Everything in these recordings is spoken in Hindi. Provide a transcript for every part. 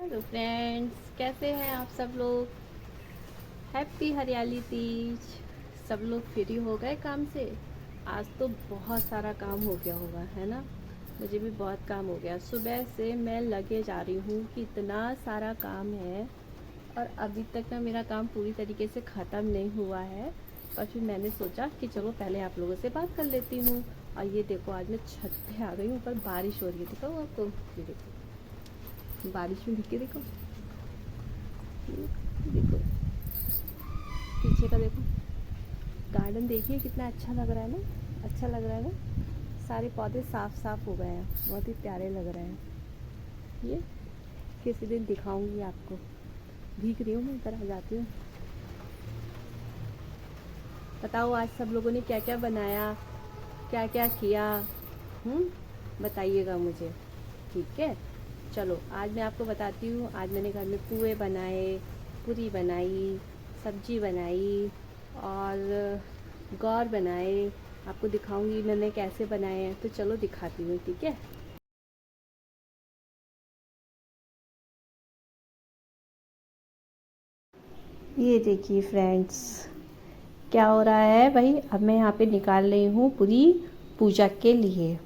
हेलो फ्रेंड्स, कैसे हैं आप सब लोग। हैप्पी हरियाली तीज। सब लोग फ्री हो गए काम से। आज तो बहुत सारा काम हो गया होगा, है ना। मुझे भी बहुत काम हो गया। सुबह से मैं लगे जा रही हूँ कि इतना सारा काम है और अभी तक ना मेरा काम पूरी तरीके से ख़त्म नहीं हुआ है। और फिर मैंने सोचा कि चलो पहले आप लोगों से बात कर लेती हूँ। और ये देखो, आज मैं छत पे आ गई हूँ, ऊपर बारिश हो रही है। दिखाओ आपको, ये देखो बारिश में दिखे, देखो देखो पीछे का देखो। गार्डन देखिए कितना अच्छा लग रहा है ना। अच्छा लग रहा है ना। सारे पौधे साफ साफ हो गए हैं, बहुत ही प्यारे लग रहे हैं। ये किसी दिन दिखाऊंगी आपको। भीग रही हूँ मैं, ऊपर आ जाती हूँ। बताओ आज सब लोगों ने क्या क्या बनाया, क्या क्या किया। बताइएगा मुझे, ठीक है। चलो आज मैं आपको बताती हूँ। आज मैंने घर में पुए बनाए, पूरी बनाई, सब्जी बनाई और गौर बनाए। आपको दिखाऊंगी मैंने कैसे बनाए हैं, तो चलो दिखाती हूँ, ठीक है। ये देखिए फ्रेंड्स, क्या हो रहा है भाई। अब मैं यहाँ पे निकाल रही हूँ पूरी पूजा के लिए।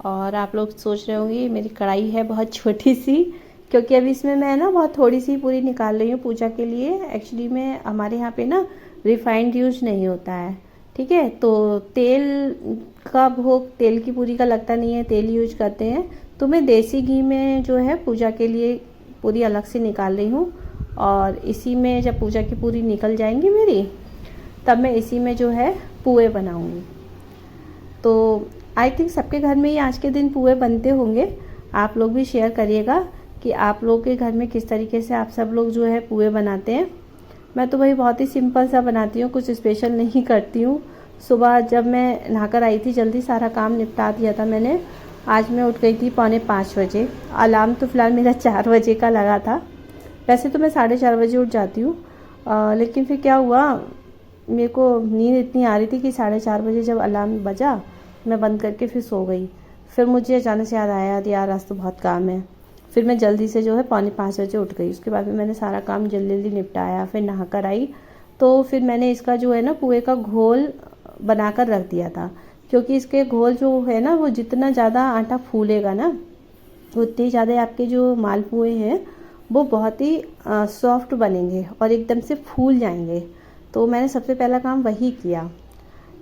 और आप लोग सोच रहे होंगे मेरी कढ़ाई है बहुत छोटी सी, क्योंकि अभी इसमें मैं ना बहुत थोड़ी सी पूरी निकाल रही हूँ पूजा के लिए। एक्चुअली में हमारे यहाँ पे ना रिफाइंड यूज नहीं होता है, ठीक है। तो तेल का भोग तेल की पूरी का लगता नहीं है, तेल यूज करते हैं। तो मैं देसी घी में जो है पूजा के लिए पूरी अलग से निकाल रही हूँ। और इसी में जब पूजा की पूरी निकल जाएंगी मेरी, तब मैं इसी में जो है पुए बनाऊंगी। तो आई थिंक सबके घर में ही आज के दिन पुए बनते होंगे। आप लोग भी शेयर करिएगा कि आप लोग के घर में किस तरीके से आप सब लोग जो है पुए बनाते हैं। मैं तो भाई बहुत ही सिंपल सा बनाती हूँ, कुछ स्पेशल नहीं करती हूँ। सुबह जब मैं नहाकर आई थी, जल्दी सारा काम निपटा दिया था मैंने। आज मैं उठ गई थी 4:45 बजे। अलार्म तो फ़िलहाल मेरा 4 बजे का लगा था। वैसे तो मैं 4:30 बजे उठ जाती हूँ, लेकिन फिर क्या हुआ, मेरे को नींद इतनी आ रही थी कि 4:30 बजे जब अलार्म बजा, मैं बंद करके फिर सो गई। फिर मुझे अचानक से याद आया यार आज तो बहुत काम है। फिर मैं जल्दी से जो है 4:45 बजे उठ गई। उसके बाद में मैंने सारा काम जल्दी जल्दी निपटाया, फिर नहा कर आई। तो फिर मैंने इसका जो है ना पुए का घोल बना कर रख दिया था, क्योंकि इसके घोल जो है ना, वो जितना ज़्यादा आटा फूलेगा ना, उतनी ज़्यादा आपके जो मालपुए हैं वो बहुत ही सॉफ्ट बनेंगे और एकदम से फूल जाएंगे। तो मैंने सबसे पहला काम वही किया।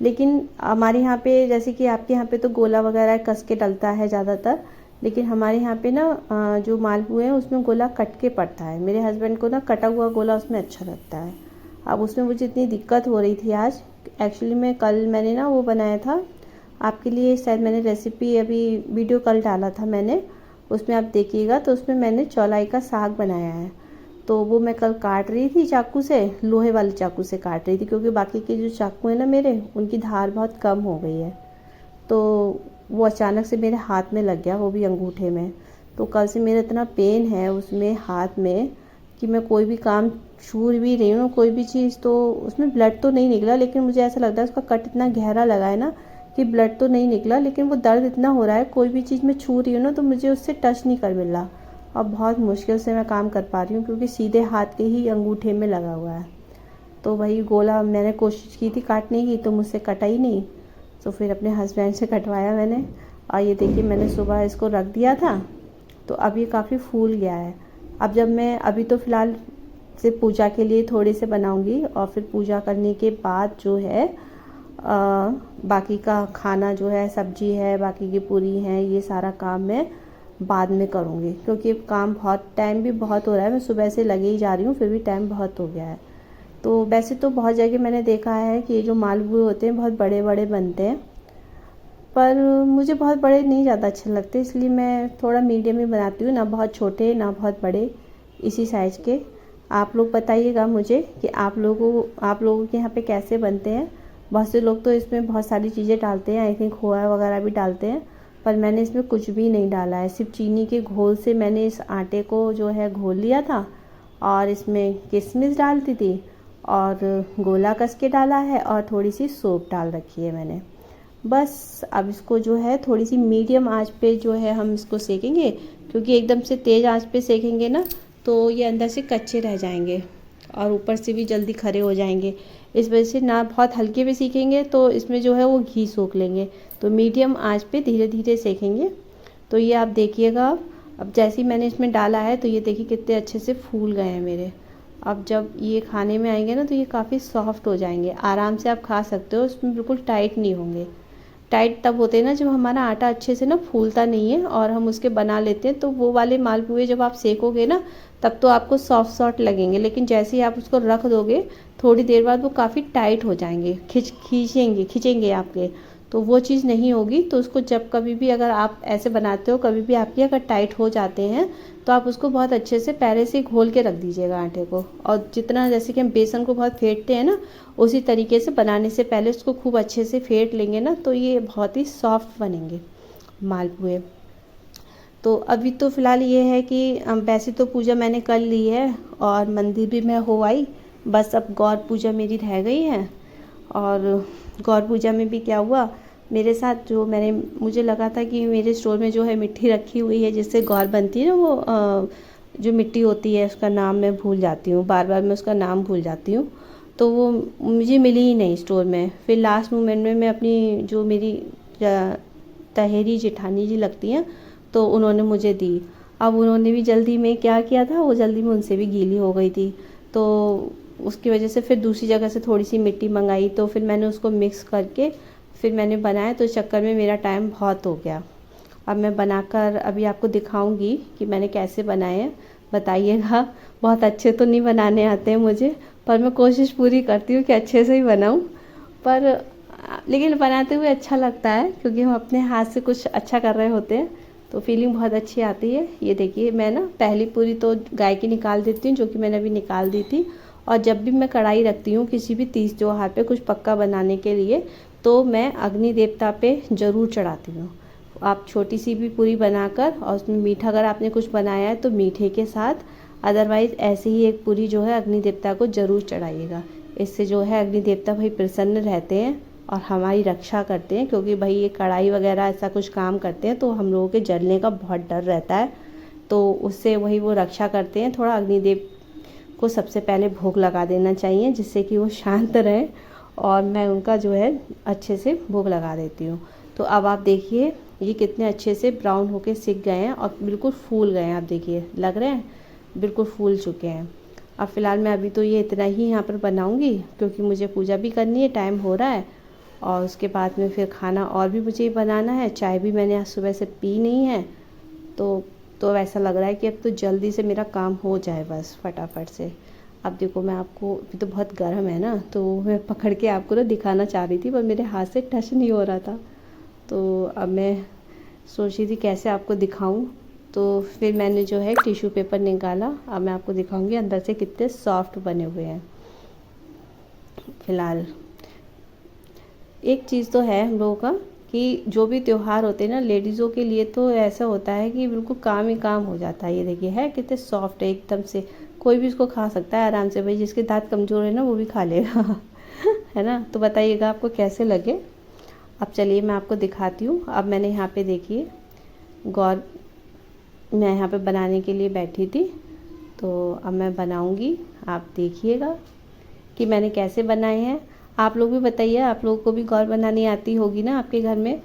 लेकिन हमारे यहाँ पे, जैसे कि आपके यहाँ पे तो गोला वगैरह कस के डलता है ज़्यादातर, लेकिन हमारे यहाँ पे ना जो मालपुए हैं उसमें गोला कट के पड़ता है। मेरे हस्बैंड को ना कटा हुआ गोला उसमें अच्छा लगता है। अब उसमें मुझे इतनी दिक्कत हो रही थी आज। एक्चुअली में कल मैंने ना वो बनाया था आपके लिए, शायद मैंने रेसिपी अभी वीडियो कल डाला था मैंने, उसमें आप देखिएगा। तो उसमें मैंने चौलाई का साग बनाया है। तो वो मैं कल काट रही थी चाकू से, लोहे वाले चाकू से काट रही थी, क्योंकि बाकी के जो चाकू है ना मेरे, उनकी धार बहुत कम हो गई है। तो वो अचानक से मेरे हाथ में लग गया, वो भी अंगूठे में। तो कल से मेरा इतना पेन है उसमें हाथ में कि मैं कोई भी काम छू भी रही हूँ, कोई भी चीज़, तो उसमें ब्लड तो नहीं निकला, लेकिन मुझे ऐसा लगता है उसका कट इतना गहरा लगा है ना कि ब्लड तो नहीं निकला, लेकिन वो दर्द इतना हो रहा है। कोई भी चीज़ मैं छू रही हूँ ना तो मुझे उससे टच नहीं कर मिल रहा। अब बहुत मुश्किल से मैं काम कर पा रही हूँ, क्योंकि सीधे हाथ के ही अंगूठे में लगा हुआ है। तो वही गोला मैंने कोशिश की थी काटने की, तो मुझसे कटा ही नहीं। तो फिर अपने हस्बैंड से कटवाया मैंने। और ये देखिए मैंने सुबह इसको रख दिया था, तो अब ये काफ़ी फूल गया है। अब जब मैं अभी तो फ़िलहाल सिर्फ पूजा के लिए थोड़े से बनाऊंगी, और फिर पूजा करने के बाद जो है बाकी का खाना जो है, सब्जी है, बाकी की पूरी है, ये सारा काम मैं बाद में करूँगी, क्योंकि काम बहुत टाइम भी बहुत हो रहा है। मैं सुबह से लगे ही जा रही हूँ, फिर भी टाइम बहुत हो गया है। तो वैसे तो बहुत जगह मैंने देखा है कि ये जो मालपुए होते हैं बहुत बड़े बड़े बनते हैं, पर मुझे बहुत बड़े नहीं ज़्यादा अच्छे लगते, इसलिए मैं थोड़ा मीडियम ही बनाती हूँ, ना बहुत छोटे ना बहुत बड़े, इसी साइज़ के। आप लोग बताइएगा मुझे कि आप लोगों के यहाँ पे कैसे बनते हैं। बहुत से लोग तो इसमें बहुत सारी चीज़ें डालते हैं, आई थिंक खोया वगैरह भी डालते हैं, पर मैंने इसमें कुछ भी नहीं डाला है। सिर्फ चीनी के घोल से मैंने इस आटे को जो है घोल लिया था, और इसमें किशमिश डालती थी, और गोला कस के डाला है, और थोड़ी सी सौंफ डाल रखी है मैंने। बस अब इसको जो है थोड़ी सी मीडियम आंच पे जो है हम इसको सेकेंगे, क्योंकि एकदम से तेज़ आंच पे सेकेंगे ना तो ये अंदर से कच्चे रह जाएंगे और ऊपर से भी जल्दी खरे हो जाएंगे। इस वजह से ना बहुत हल्के पे सीखेंगे तो इसमें जो है वो घी सोख लेंगे। तो मीडियम आंच पे धीरे धीरे सेकेंगे। तो ये आप देखिएगा, अब जैसे ही मैंने इसमें डाला है तो ये देखिए कितने अच्छे से फूल गए हैं मेरे। अब जब ये खाने में आएंगे ना तो ये काफ़ी सॉफ्ट हो जाएंगे, आराम से आप खा सकते हो, इसमें बिल्कुल टाइट नहीं होंगे। टाइट तब होते हैं ना जब हमारा आटा अच्छे से ना फूलता नहीं है और हम उसके बना लेते हैं, तो वो वाले मालपुए जब आप सेकोगे ना तब तो आपको सॉफ्ट सॉफ्ट लगेंगे, लेकिन जैसे ही आप उसको रख दोगे थोड़ी देर बाद वो काफ़ी टाइट हो जाएंगे, खींचेंगे आपके, तो वो चीज़ नहीं होगी। तो उसको जब कभी भी अगर आप ऐसे बनाते हो, कभी भी आपके अगर टाइट हो जाते हैं तो आप उसको बहुत अच्छे से पहले से घोल के रख दीजिएगा आटे को। और जितना जैसे कि हम बेसन को बहुत फेंटते हैं ना, उसी तरीके से बनाने से पहले उसको खूब अच्छे से फेंट लेंगे ना तो ये बहुत ही सॉफ्ट बनेंगे मालपुए। तो अभी तो फ़िलहाल ये है कि वैसे तो पूजा मैंने कर ली है और मंदिर भी मैं हो आई, बस अब गौर पूजा मेरी रह गई है। और गौर पूजा में भी क्या हुआ मेरे साथ, जो मुझे लगा था कि मेरे स्टोर में जो है मिट्टी रखी हुई है जिससे गौर बनती है ना, वो जो मिट्टी होती है उसका नाम मैं भूल जाती हूँ, बार बार मैं उसका नाम भूल जाती हूँ, तो वो मुझे मिली ही नहीं स्टोर में। फिर लास्ट मोमेंट में मैं अपनी जो मेरी तहेरी जेठानी जी लगती हैं तो उन्होंने मुझे दी। अब उन्होंने भी जल्दी में क्या किया था, वो जल्दी में उनसे भी गीली हो गई थी, तो उसकी वजह से फिर दूसरी जगह से थोड़ी सी मिट्टी मंगाई, तो फिर मैंने उसको मिक्स करके फिर मैंने बनाया। तो इस चक्कर में मेरा टाइम बहुत हो गया। अब मैं बनाकर अभी आपको दिखाऊंगी कि मैंने कैसे बनाए हैं, बताइएगा। बहुत अच्छे तो नहीं बनाने आते हैं मुझे, पर मैं कोशिश पूरी करती हूँ कि अच्छे से ही बनाऊँ। पर लेकिन बनाते हुए अच्छा लगता है, क्योंकि हम अपने हाथ से कुछ अच्छा कर रहे होते हैं तो फीलिंग बहुत अच्छी आती है। ये देखिए मैं ना पहली पूरी तो गाय की निकाल देती हूँ, जो कि मैंने अभी निकाल दी थी। और जब भी मैं कढ़ाई रखती हूँ किसी भी तीज त्योहार पे कुछ पक्का बनाने के लिए, तो मैं अग्नि देवता पे ज़रूर चढ़ाती हूँ। आप छोटी सी भी पूरी बनाकर और उसमें मीठा अगर आपने कुछ बनाया है तो मीठे के साथ, अदरवाइज़ ऐसे ही एक पूरी जो है अग्नि देवता को ज़रूर चढ़ाइएगा। इससे जो है अग्नि देवता भाई प्रसन्न रहते हैं और हमारी रक्षा करते हैं, क्योंकि भाई ये कढ़ाई वगैरह ऐसा कुछ काम करते हैं तो हम लोगों के जलने का बहुत डर रहता है, तो उससे वही वो रक्षा करते हैं। थोड़ा अग्निदेव को सबसे पहले भोग लगा देना चाहिए जिससे कि वो शांत रहें, और मैं उनका जो है अच्छे से भोग लगा देती हूँ। तो अब आप देखिए ये कितने अच्छे से ब्राउन होके सिक गए हैं और बिल्कुल फूल गए हैं। आप देखिए लग रहे हैं बिल्कुल फूल चुके हैं। अब फ़िलहाल मैं अभी तो ये इतना ही यहाँ पर बनाऊँगी, क्योंकि मुझे पूजा भी करनी है, टाइम हो रहा है, और उसके बाद में फिर खाना और भी मुझे बनाना है। चाय भी मैंने आज सुबह से पी नहीं है, तो ऐसा लग रहा है कि अब तो जल्दी से मेरा काम हो जाए बस फटाफट से। अब देखो मैं आपको, अभी तो बहुत गर्म है ना, तो मैं पकड़ के आपको ना दिखाना चाह रही थी पर मेरे हाथ से टच नहीं हो रहा था, तो अब मैं सोच रही थी कैसे आपको दिखाऊं। तो फिर मैंने जो है टिश्यू पेपर निकाला, अब मैं आपको दिखाऊंगी अंदर से कितने सॉफ्ट बने हुए हैं। फ़िलहाल एक चीज़ तो है हम लोगों का कि जो भी त्यौहार होते हैं ना लेडीज़ों के लिए, तो ऐसा होता है कि बिल्कुल काम ही काम हो जाता है। ये देखिए है कितने सॉफ्ट है एकदम से, कोई भी इसको खा सकता है आराम से, भाई जिसके दांत कमज़ोर है ना वो भी खा लेगा है ना। तो बताइएगा आपको कैसे लगे। अब चलिए मैं आपको दिखाती हूँ। अब मैंने यहाँ पे देखिए गौर मैं यहाँ पे बनाने के लिए बैठी थी, तो अब मैं बनाऊँगी, आप देखिएगा कि मैंने कैसे बनाए हैं। आप लोग भी बताइए, आप लोगों को भी गौर बनानी आती होगी ना आपके घर में।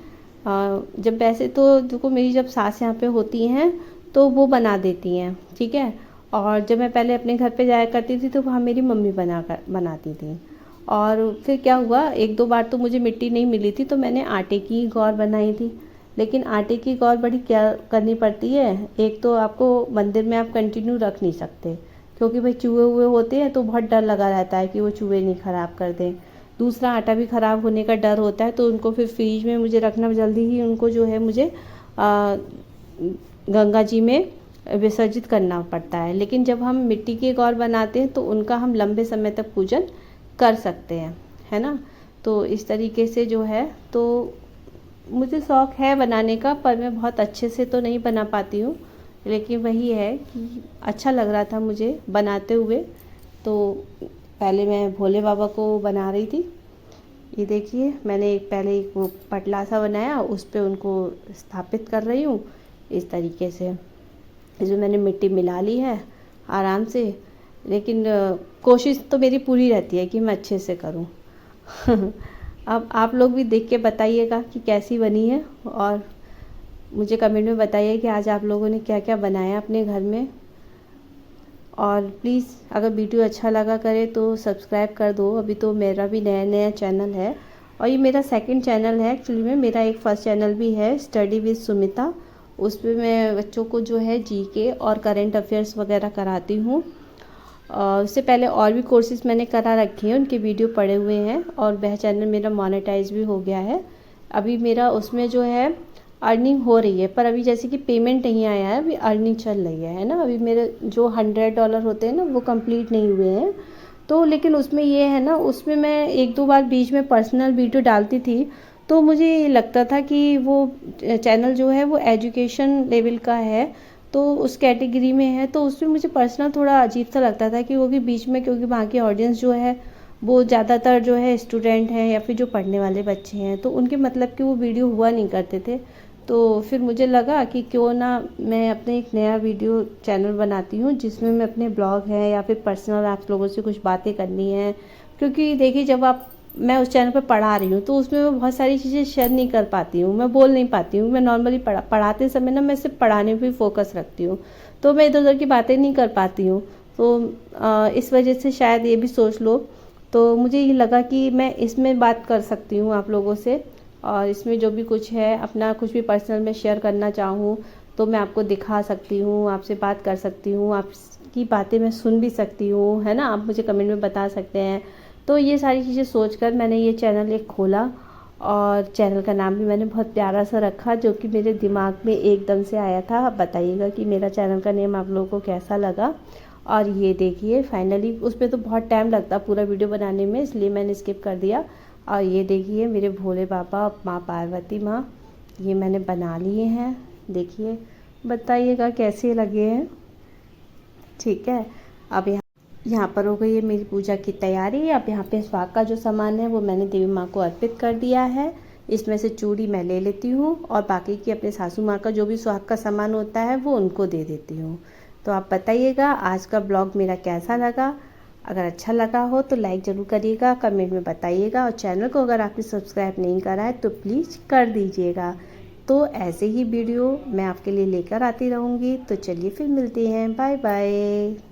जब वैसे तो देखो मेरी जब सास यहाँ पे होती हैं तो वो बना देती हैं, ठीक है। और जब मैं पहले अपने घर पे जाया करती थी तो वहाँ मेरी मम्मी बनाती थी। और फिर क्या हुआ, एक दो बार तो मुझे मिट्टी नहीं मिली थी तो मैंने आटे की गौर बनाई थी। लेकिन आटे की गौर बड़ी क्या करनी पड़ती है, एक तो आपको मंदिर में आप कंटिन्यू रख नहीं सकते, क्योंकि भाई चूहे हुए होते हैं तो बहुत डर लगा रहता है कि वो चूहे नहीं ख़राब कर दें। दूसरा आटा भी ख़राब होने का डर होता है, तो उनको फिर फ्रीज में मुझे रखना, जल्दी ही उनको जो है मुझे गंगा जी में विसर्जित करना पड़ता है। लेकिन जब हम मिट्टी के गौर बनाते हैं तो उनका हम लंबे समय तक पूजन कर सकते हैं, है ना। तो इस तरीके से जो है, तो मुझे शौक़ है बनाने का, पर मैं बहुत अच्छे से तो नहीं बना पाती हूँ। लेकिन वही है कि अच्छा लग रहा था मुझे बनाते हुए। तो पहले मैं भोले बाबा को बना रही थी, ये देखिए मैंने पहले एक वो पटला सा बनाया, उस पे उनको स्थापित कर रही हूँ इस तरीके से। इसमें मैंने मिट्टी मिला ली है आराम से, लेकिन कोशिश तो मेरी पूरी रहती है कि मैं अच्छे से करूँ। अब आप लोग भी देख के बताइएगा कि कैसी बनी है, और मुझे कमेंट में बताइए कि आज आप लोगों ने क्या क्या बनाया अपने घर में। और प्लीज़ अगर वीडियो अच्छा लगा करे तो सब्सक्राइब कर दो। अभी तो मेरा भी नया नया चैनल है, और ये मेरा सेकंड चैनल है एक्चुअली में। मेरा एक फर्स्ट चैनल भी है, स्टडी विद सुमिता। उस पर मैं बच्चों को जो है जीके और करंट अफेयर्स वगैरह कराती हूँ। उससे पहले और भी कोर्सेज़ मैंने करा रखे हैं, उनके वीडियो पड़े हुए हैं, और वह चैनल मेरा मोनेटाइज भी हो गया है। अभी मेरा उसमें जो है अर्निंग हो रही है, पर अभी जैसे कि पेमेंट नहीं आया है, अभी अर्निंग चल रही है ना। अभी मेरे जो $100 होते हैं ना, वो कंप्लीट नहीं हुए हैं। तो लेकिन उसमें ये है ना, उसमें मैं एक दो बार बीच में पर्सनल वीडियो डालती थी, तो मुझे ये लगता था कि वो चैनल जो है वो एजुकेशन लेवल का है, तो उस कैटेगरी में है, तो उसमें मुझे पर्सनल थोड़ा अजीब सा लगता था कि वो भी बीच में, क्योंकि वहाँ की ऑडियंस जो है वो ज़्यादातर जो है स्टूडेंट हैं या फिर जो पढ़ने वाले बच्चे हैं, तो उनके मतलब कि वो वीडियो हुआ नहीं करते थे। तो फिर मुझे लगा कि क्यों ना मैं अपने एक नया वीडियो चैनल बनाती हूँ, जिसमें मैं अपने ब्लॉग है या फिर पर्सनल आप लोगों से कुछ बातें करनी है। क्योंकि देखिए जब मैं उस चैनल पर पढ़ा रही हूँ, तो उसमें मैं बहुत सारी चीज़ें शेयर नहीं कर पाती हूँ, मैं बोल नहीं पाती हूँ। मैं नॉर्मली पढ़ाते समय ना मैं सिर्फ पढ़ाने पर फोकस रखती हूँ, तो मैं इधर उधर की बातें नहीं कर पाती हूँ। तो इस वजह से शायद ये भी सोच लो। तो मुझे ये लगा कि मैं इसमें बात कर सकती हूँ आप लोगों से, और इसमें जो भी कुछ है अपना कुछ भी पर्सनल में शेयर करना चाहूँ तो मैं आपको दिखा सकती हूँ, आपसे बात कर सकती हूँ, आपकी बातें मैं सुन भी सकती हूँ, है ना। आप मुझे कमेंट में बता सकते हैं। तो ये सारी चीज़ें सोचकर मैंने ये चैनल एक खोला, और चैनल का नाम भी मैंने बहुत प्यारा सा रखा, जो कि मेरे दिमाग में एकदम से आया था। आप बताइएगा कि मेरा चैनल का नेम आप लोगों को कैसा लगा। और ये देखिए फाइनली, उस पर तो बहुत टाइम लगता पूरा वीडियो बनाने में, इसलिए मैंने स्किप कर दिया। और ये देखिए मेरे भोले बाबा, माँ पार्वती माँ, ये मैंने बना लिए हैं। देखिए बताइएगा कैसे लगे हैं। ठीक है, अब यहाँ पर हो गई है मेरी पूजा की तैयारी। अब यहाँ पे स्वाग का जो सामान है वो मैंने देवी माँ को अर्पित कर दिया है। इसमें से चूड़ी मैं ले लेती हूँ, और बाकी की अपने सासू माँ का जो भी स्वाग का सामान होता है वो उनको दे देती हूँ। तो आप बताइएगा आज का ब्लॉग मेरा कैसा लगा। अगर अच्छा लगा हो तो लाइक ज़रूर करिएगा, कमेंट में बताइएगा, और चैनल को अगर आपने सब्सक्राइब नहीं करा है तो प्लीज़ कर दीजिएगा। तो ऐसे ही वीडियो मैं आपके लिए लेकर आती रहूँगी। तो चलिए फिर मिलते हैं, बाय बाय।